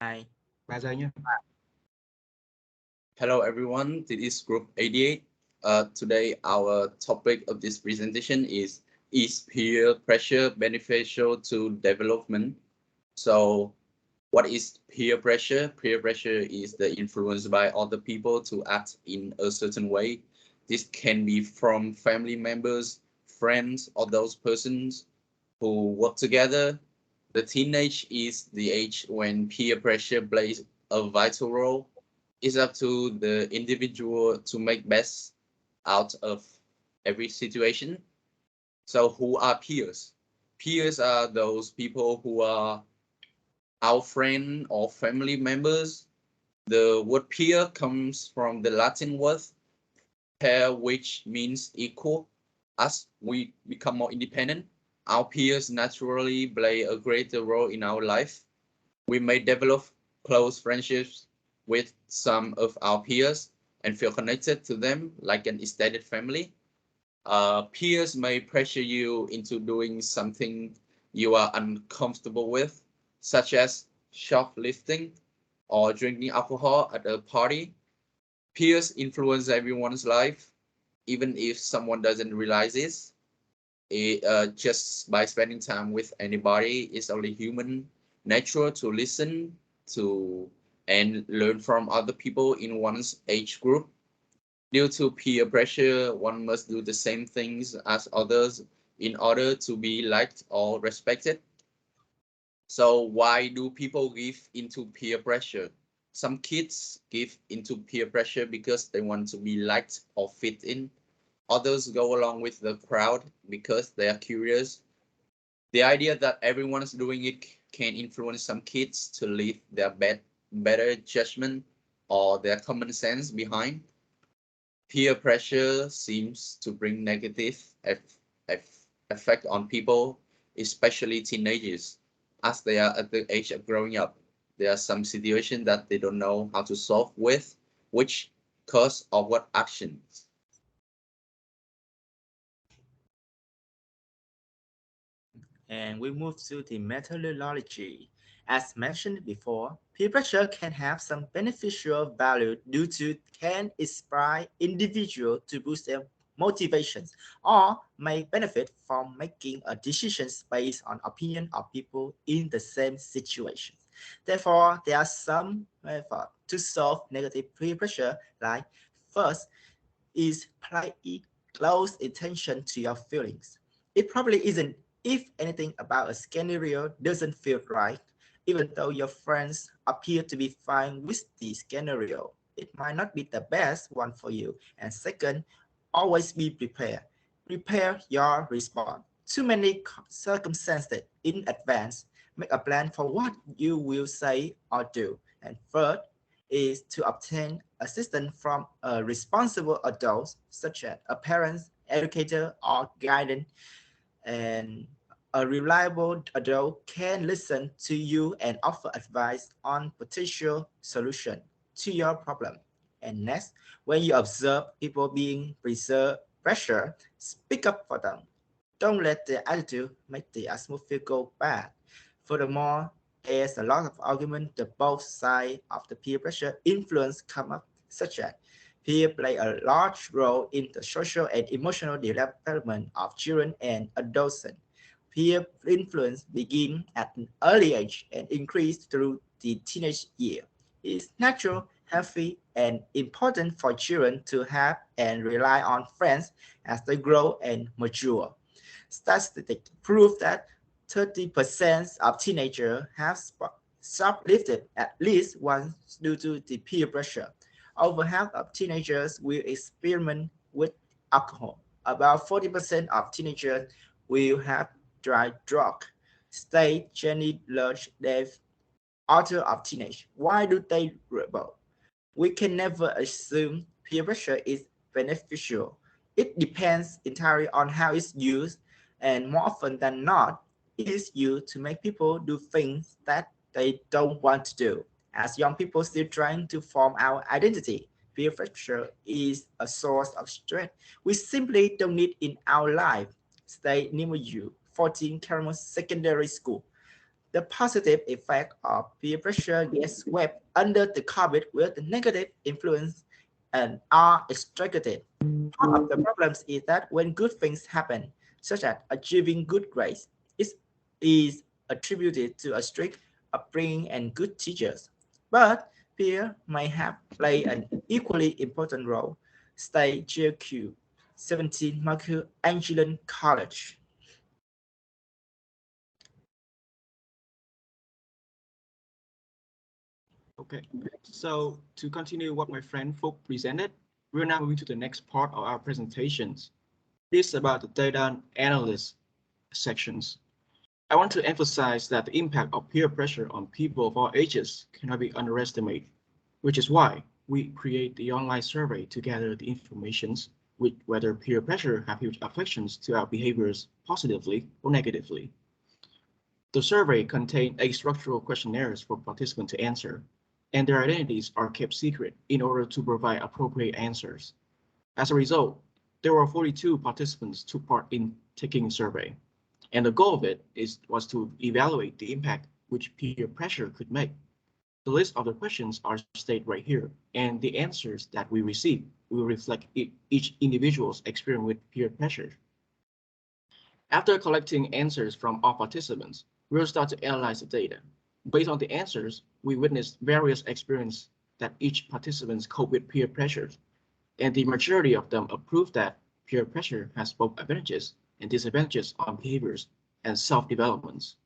Hai. 3 giây nhé. Hello everyone, this is Group 88. Today our topic of this presentation is peer pressure beneficial to development? So what is peer pressure? Peer pressure is the influence by other people to act in a certain way. This can be from family members, friends, or those persons who work together. The teenage is the age when peer pressure plays a vital role. It's up to the individual to make best out of every situation. So who are peers? Peers are those people who are our friend or family members. The word peer comes from the Latin word pair, which means equal. As we become more independent, our peers naturally play a greater role in our life. We may develop close friendships with some of our peers and feel connected to them like an extended family. Peers may pressure you into doing something you are uncomfortable with, such as shoplifting or drinking alcohol at a party. Peers influence everyone's life, even if someone doesn't realize just by spending time with anybody. It's only human nature to listen to and learn from other people in one's age group. Due to peer pressure, one must do the same things as others in order to be liked or respected. So why do people give into peer pressure? Some kids give into peer pressure because they want to be liked or fit in. Others go along with the crowd because they are curious. The idea that everyone's doing it can influence some kids to leave their better judgment or their common sense behind. Peer pressure seems to bring negative effect on people, especially teenagers, as they are at the age of growing up. There are some situations that they don't know how to solve with, which cause or what actions. And we move to the methodology. As mentioned before, peer pressure can have some beneficial value due to can inspire individual to boost their motivations or may benefit from making a decisions based on opinion of people in the same situation. Therefore, there are some method to solve negative peer pressure like first is pay close attention to your feelings. It probably isn't if anything about a scenario doesn't feel right, even though your friends appear to be fine with the scenario. It might not be the best one for you. And second, always be prepared. Prepare your response. Too many circumstances in advance. Make a plan for what you will say or do. And third, is to obtain assistance from a responsible adult, such as a parent, educator, or guardian, and a reliable adult can listen to you and offer advice on potential solution to your problem. And next, when you observe people being pressure, speak up for them. Don't let their attitude make the atmosphere go bad. Furthermore, there's a lot of argument that both sides of the peer pressure influence come up, such as peer play a large role in the social and emotional development of children and adolescents. Peer influence begins at an early age and increase through the teenage year. It is natural, healthy, and important for children to have and rely on friends as they grow and mature. Statistics prove that 30% of teenagers have shoplifted at least once due to the peer pressure. Over half of teenagers will experiment with alcohol. About 40% of teenagers will have tried drug. State Jenny Lurch, Dave, author of Teenage. Why do they rebel? We can never assume peer pressure is beneficial. It depends entirely on how it's used, and more often than not, it is used to make people do things that they don't want to do. As young people still trying to form our identity, peer pressure is a source of stress we simply don't need in our life. Stay near you, 14 Caramel Secondary School. the positive effect of peer pressure gets swept under the carpet while the negative influence and are extracted. Part of the problems is that when good things happen, such as achieving good grades, it is attributed to a strict upbringing and good teachers. But peer may have played an equally important role. Stay GQ 17 Michelangelo College. Okay, so to continue what my friend Phúc presented, we're now moving to the next part of our presentations. This is about the data analysis sections. I want to emphasize that the impact of peer pressure on people of all ages cannot be underestimated, which is why we create the online survey to gather the information with whether peer pressure have huge affections to our behaviors positively or negatively. The survey contained 8 structural questionnaires for participants to answer, and their identities are kept secret in order to provide appropriate answers. As a result, there were 42 participants took part in taking the survey, and the goal of it was to evaluate the impact which peer pressure could make. The list of the questions are stated right here, and the answers that we receive will reflect each individual's experience with peer pressure. After collecting answers from all participants, we'll start to analyze the data. Based on the answers, we witnessed various experiences that each participant cope with peer pressures, and the majority of them approved that peer pressure has both advantages and disadvantages on behaviors and self-developments.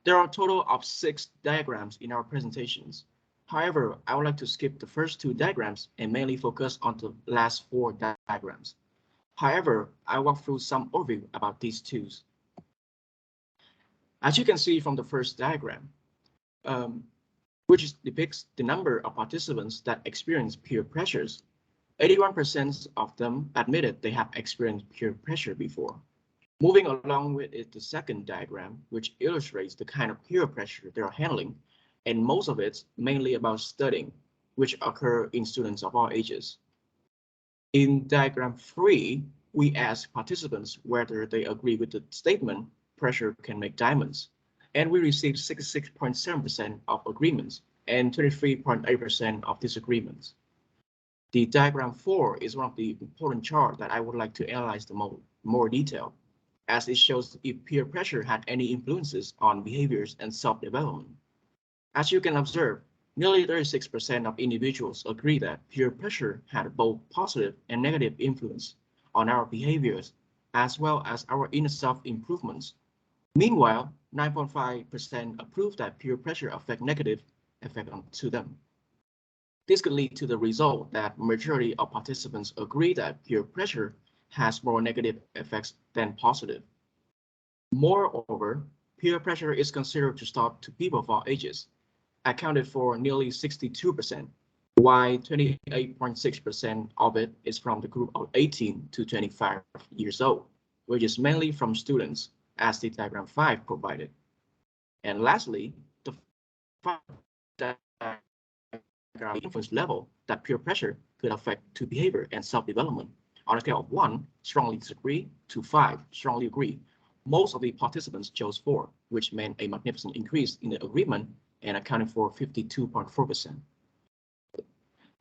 There are a total of 6 diagrams in our presentations. However, I would like to skip the first 2 diagrams and mainly focus on the last 4 diagrams. However, I'll walk through some overview about these 2. As you can see from the first diagram, which depicts the number of participants that experience peer pressures, 81% of them admitted they have experienced peer pressure before. Moving along with it, the second diagram, which illustrates the kind of peer pressure they are handling, and most of it's mainly about studying, which occur in students of all ages. In diagram 3, we ask participants whether they agree with the statement, pressure can make diamonds, and we received 66.7% of agreements and 23.8% of disagreements. The diagram 4 is one of the important charts that I would like to analyze the more detail, as it shows if peer pressure had any influences on behaviors and self-development. As you can observe, nearly 36% of individuals agree that peer pressure had both positive and negative influence on our behaviors, as well as our inner self-improvements. Meanwhile, 9.5% approve that peer pressure affect negative effect to them. This could lead to the result that majority of participants agree that peer pressure has more negative effects than positive. Moreover, peer pressure is considered to stop to people of all ages, accounted for nearly 62%, while 28.6% of it is from the group of 18 to 25 years old, which is mainly from students, as the diagram 5 provided. And lastly, the influence level that peer pressure could affect to behavior and self-development. On a scale of 1, strongly disagree, to 5, strongly agree. Most of the participants chose 4, which meant a magnificent increase in the agreement and accounting for 52.4%.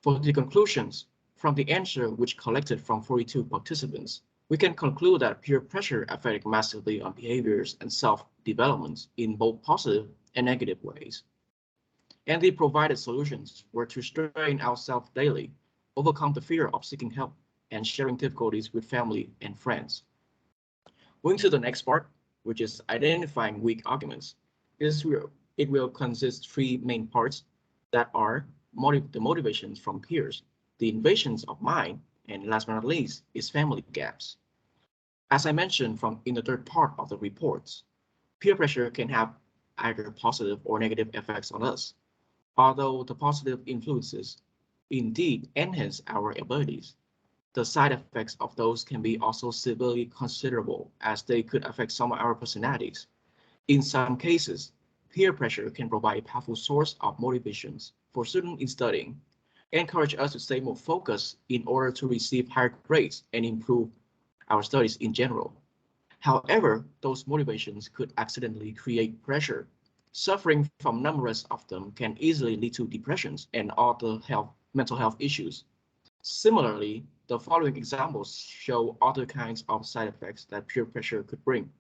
For the conclusions, from the answer which collected from 42 participants, we can conclude that peer pressure affected massively on behaviors and self-development in both positive and negative ways. And the provided solutions were to strain ourselves daily, overcome the fear of seeking help, and sharing difficulties with family and friends. Moving to the next part, which is identifying weak arguments, it will consist 3 main parts that are the motivations from peers, the invasions of mind, and last but not least is family gaps. As I mentioned in the third part of the reports, peer pressure can have either positive or negative effects on us. Although the positive influences indeed enhance our abilities, the side effects of those can be also severely considerable, as they could affect some of our personalities. In some cases, peer pressure can provide a powerful source of motivations for students in studying, encourage us to stay more focused in order to receive higher grades and improve our studies in general. However, those motivations could accidentally create pressure, Suffering from numerous of them can easily lead to depressions and other mental health issues. Similarly, the following examples show other kinds of side effects that peer pressure could bring.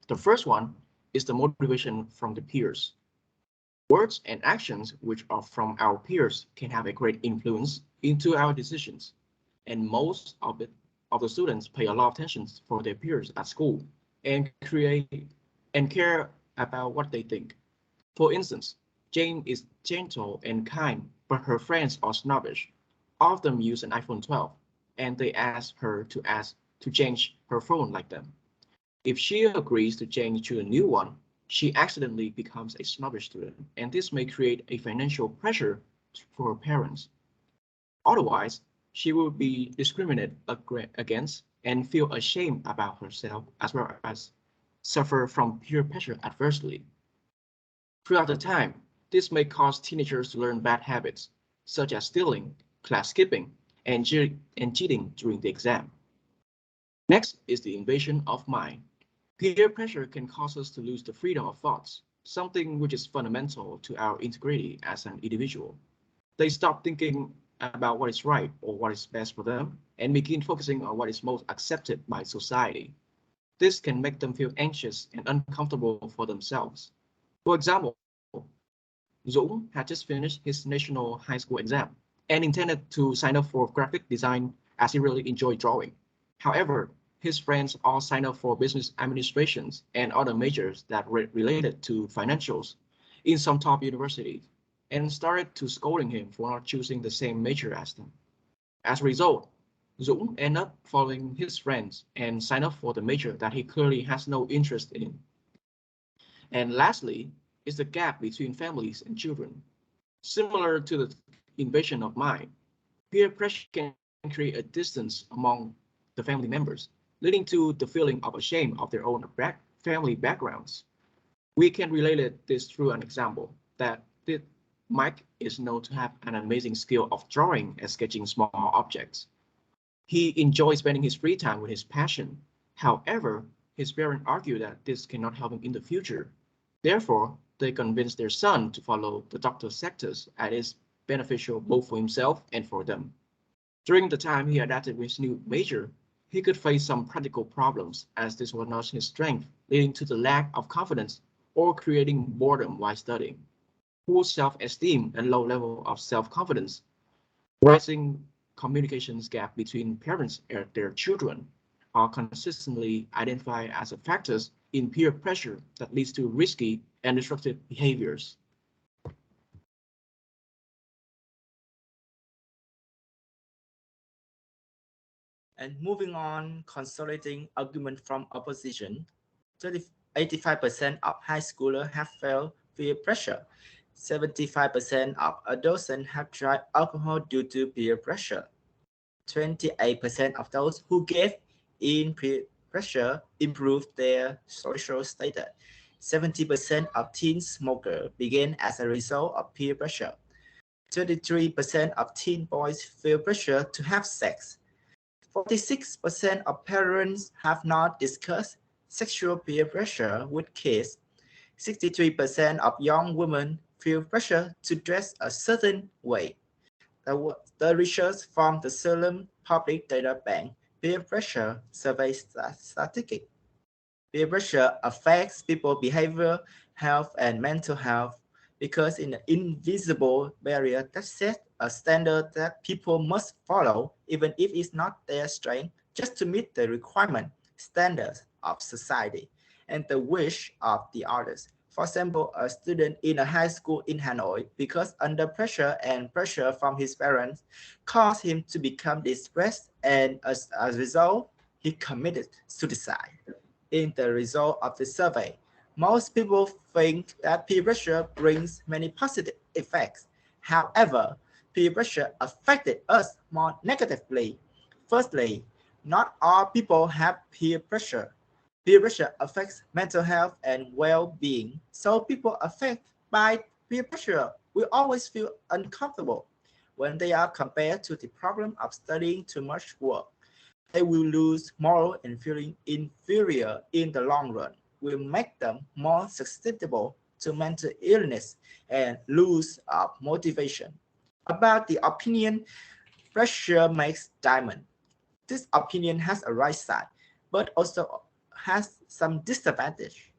The first one is the motivation from the peers. Words and actions which are from our peers can have a great influence into our decisions, and most of the students pay a lot of attention for their peers at school and care about what they think. For instance, Jane is gentle and kind, but her friends are snobbish. All of them use an iPhone 12, and they ask her to change her phone like them. If she agrees to change to a new one, she accidentally becomes a snobbish student, and this may create a financial pressure for her parents. Otherwise, she will be discriminated against and feel ashamed about herself, as well as suffer from peer pressure adversely. Throughout the time, this may cause teenagers to learn bad habits, such as stealing, class skipping, and cheating during the exam. Next is the invasion of mind. Peer pressure can cause us to lose the freedom of thoughts, something which is fundamental to our integrity as an individual. They stop thinking about what is right or what is best for them and begin focusing on what is most accepted by society. This can make them feel anxious and uncomfortable for themselves. For example, Dũng had just finished his national high school exam and intended to sign up for graphic design as he really enjoyed drawing. However, his friends all signed up for business administrations and other majors that were related to financials in some top universities and started to scolding him for not choosing the same major as them. As a result, Dũng ended up following his friends and signed up for the major that he clearly has no interest in. And lastly, is the gap between families and children. Similar to the invasion of mind, peer pressure can create a distance among the family members, leading to the feeling of shame of their own family backgrounds. We can relate this through an example that Mike is known to have an amazing skill of drawing and sketching small objects. He enjoys spending his free time with his passion. However, his parents argue that this cannot help him in the future. Therefore, they convince their son to follow the doctor's sectors as it is beneficial both for himself and for them. During the time he adapted with his new major, he could face some practical problems as this was not his strength, leading to the lack of confidence or creating boredom while studying. Poor self-esteem and low level of self-confidence, rising communications gap between parents and their children are consistently identified as factors in peer pressure that leads to risky and disruptive behaviors. And moving on, consolidating argument from opposition, 85% of high schoolers have felt peer pressure. 75% of adolescents have tried alcohol due to peer pressure. 28% of those who gave in peer pressure improved their social status. 70% of teen smokers began as a result of peer pressure. 23% of teen boys feel pressure to have sex. 46% of parents have not discussed sexual peer pressure with kids. 63% of young women feel pressure to dress a certain way. The research from the Salem Public Data Bank peer pressure survey statistics. Peer pressure affects people's behavior, health, and mental health because it's an invisible barrier that sets a standard that people must follow, even if it's not their strength, just to meet the requirement, standards of society, and the wish of the others. For example, a student in a high school in Hanoi, because under pressure and pressure from his parents, caused him to become depressed, and as a result, he committed suicide. In the result of the survey, most people think that peer pressure brings many positive effects. However, peer pressure affected us more negatively. Firstly, not all people have peer pressure. Peer pressure affects mental health and well-being. So people affected by peer pressure will always feel uncomfortable when they are compared to the problem of studying too much work. They will lose morale and feeling inferior in the long run, will make them more susceptible to mental illness and lose of motivation. About the opinion, pressure makes diamond. This opinion has a right side, but also has some disadvantage.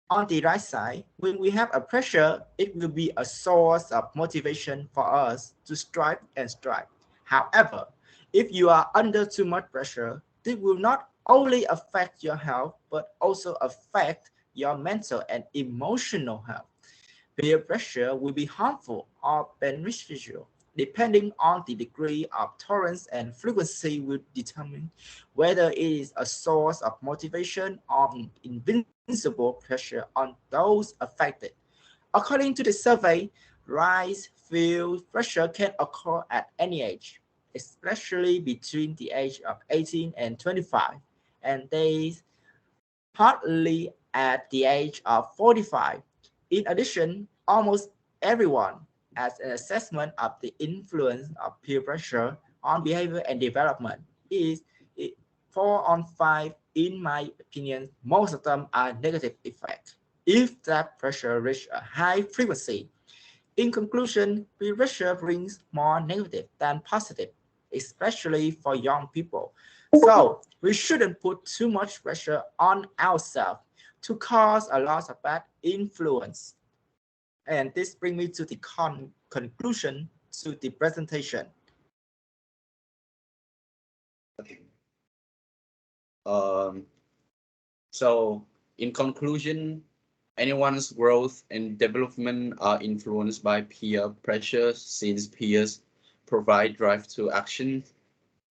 On the right side, when we have a pressure, it will be a source of motivation for us to strive and strive. However, if you are under too much pressure, it will not only affect your health, but also affect your mental and emotional health. Peer pressure will be harmful or beneficial depending on the degree of tolerance, and frequency will determine whether it is a source of motivation or invincible pressure on those affected. According to the survey, rise peer pressure can occur at any age, especially between the age of 18 and 25, and they partly at the age of 45. In addition, almost everyone has an assessment of the influence of peer pressure on behavior and development. Is 4 on 5, in my opinion, most of them are negative effects if that pressure reaches a high frequency. In conclusion, peer pressure brings more negative than positive, especially for young people. So we shouldn't put too much pressure on ourselves to cause a lot of bad influence. And this brings me to the conclusion to the presentation. So in conclusion, anyone's growth and development are influenced by peer pressure since peers provide drive to action.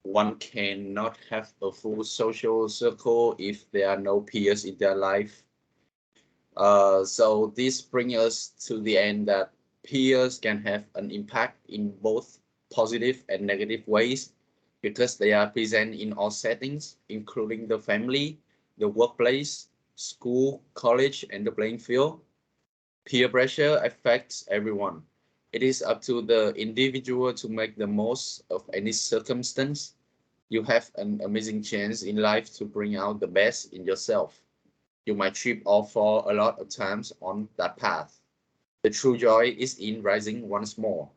One cannot have a full social circle if there are no peers in their life. So this brings us to the end that peers can have an impact in both positive and negative ways because they are present in all settings, including the family, the workplace, school, college, and the playing field. Peer pressure affects everyone. It is up to the individual to make the most of any circumstance. You have an amazing chance in life to bring out the best in yourself. You might trip or fall a lot of times on that path. The true joy is in rising once more.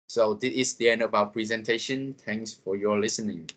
So this is the end of our presentation. Thanks for your listening.